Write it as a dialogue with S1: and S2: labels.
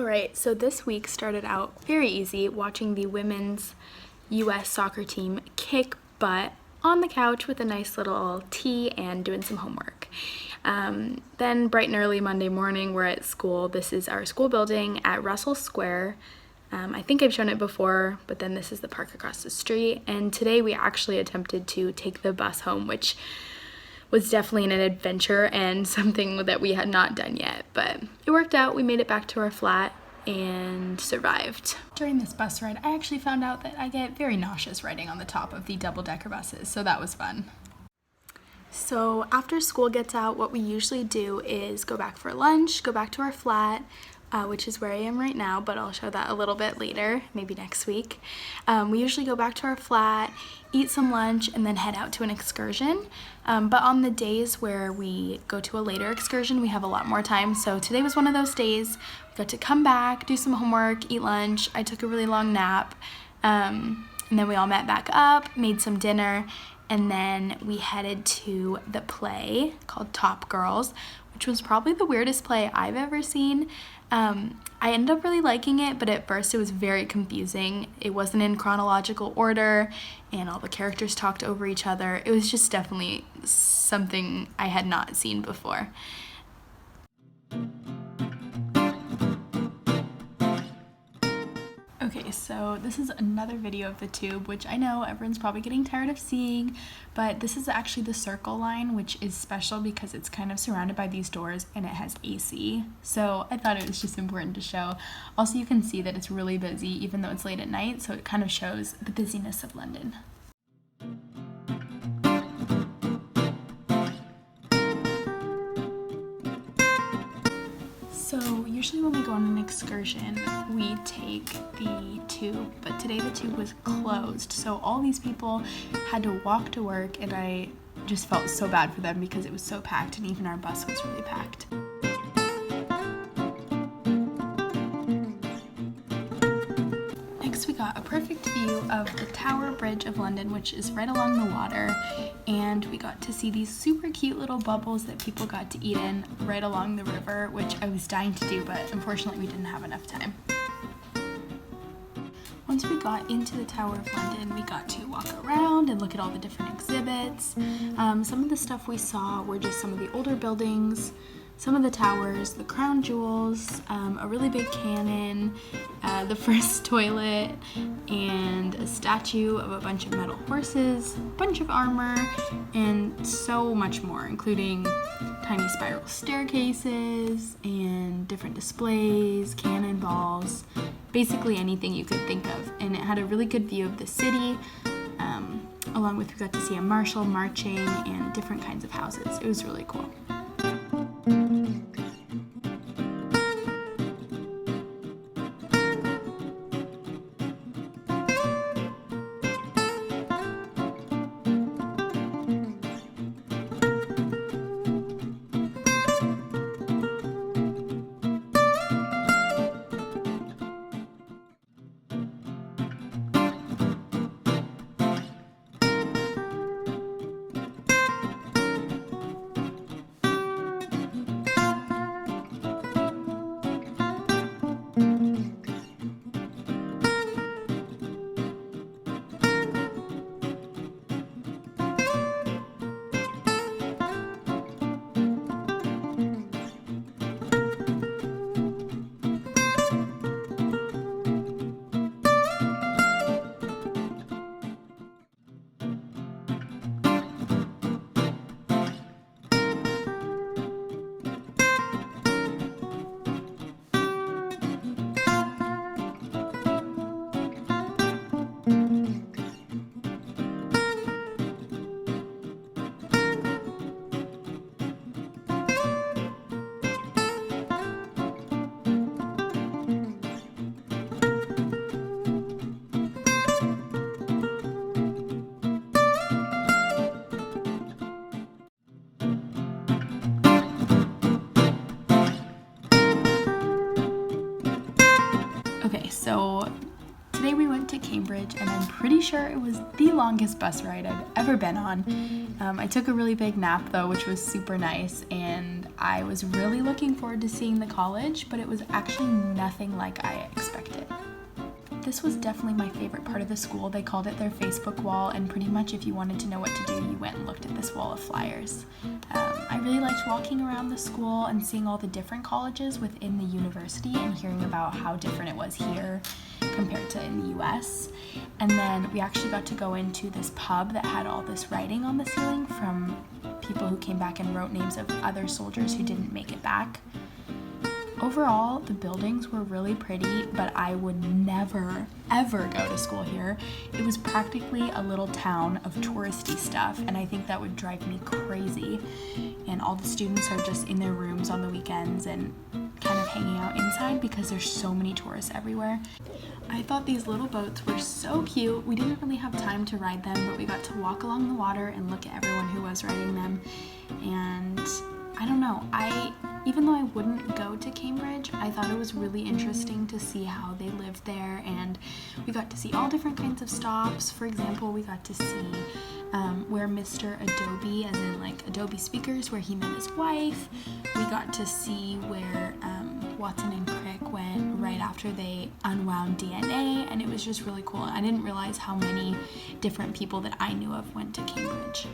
S1: Alright, so this week started out very easy watching the women's US soccer team kick butt on the couch with a nice little tea and doing some homework. Then bright and early Monday morning, we're at school. This is our school building at Russell Square. I think I've shown it before, but then this is the park across the street. And today we actually attempted to take the bus home, which was definitely an adventure and something that we had not done yet, but it worked out. We made it back to our flat and survived. During this bus ride, I actually found out that I get very nauseous riding on the top of the double-decker buses, so that was fun. So after school gets out, what we usually do is go back for lunch, go back to our flat, which is where I am right now, but I'll show that a little bit later, maybe next week. We usually go back to our flat, eat some lunch, and then head out to an excursion. But on the days where we go to a later excursion, we have a lot more time. So today was one of those days. We got to come back, do some homework, eat lunch. I took a really long nap, and then we all met back up, made some dinner, and then we headed to the play called Top Girls, which was probably the weirdest play I've ever seen. I ended up really liking it, but at first it was very confusing. It wasn't in chronological order, and all the characters talked over each other. It was just definitely something I had not seen before. Okay, so this is another video of the tube, which I know everyone's probably getting tired of seeing, but this is actually the Circle line, which is special because it's kind of surrounded by these doors and it has AC. So I thought it was just important to show. Also, you can see that it's really busy even though it's late at night, so it kind of shows the busyness of London. So usually when we go on an excursion, we take the tube, but today the tube was closed. So all these people had to walk to work, and I just felt so bad for them because it was so packed, and even our bus was really packed. Next, we got a perfect view of the Tower Bridge of London, which is right along the water, and we got to see these super cute little bubbles that people got to eat in right along the river, which I was dying to do, but unfortunately we didn't have enough time. Once we got into the Tower of London, we got to walk around and look at all the different exhibits. Some of the stuff we saw were just some of the older buildings, some of the towers, the crown jewels, a really big cannon, the first toilet, and a statue of a bunch of metal horses, a bunch of armor, and so much more, including tiny spiral staircases and different displays, cannonballs, basically anything you could think of. And it had a really good view of the city, along with we got to see a marshal marching and different kinds of houses. It was really cool. Okay, so today Today we went to Cambridge, and I'm pretty sure it was the longest bus ride I've ever been on. I took a really big nap though, which was super nice, and I was really looking forward to seeing the college, but it was actually nothing like I expected. This was definitely my favorite part of the school. They called it their Facebook wall, and pretty much if you wanted to know what to do, you went and looked at this wall of flyers. I really liked walking around the school and seeing all the different colleges within the university and hearing about how different it was here compared to in the US. And then we actually got to go into this pub that had all this writing on the ceiling from people who came back and wrote names of other soldiers who didn't make it back. Overall, the buildings were really pretty, but I would never, ever go to school here. It was practically a little town of touristy stuff, and I think that would drive me crazy. And all the students are just in their rooms on the weekends and kind of hanging out inside because there's so many tourists everywhere. I thought these little boats were so cute. We didn't really have time to ride them, but we got to walk along the water and look at everyone who was riding them. And I don't know, even though I wouldn't go to Cambridge, I thought it was really interesting to see how they lived there, and we got to see all different kinds of stops. For example, we got to see where Mr. Adobe, as in like Adobe Speakers, where he met his wife. We got to see where Watson and Crick went right after they unwound DNA, and it was just really cool. I didn't realize how many different people that I knew of went to Cambridge.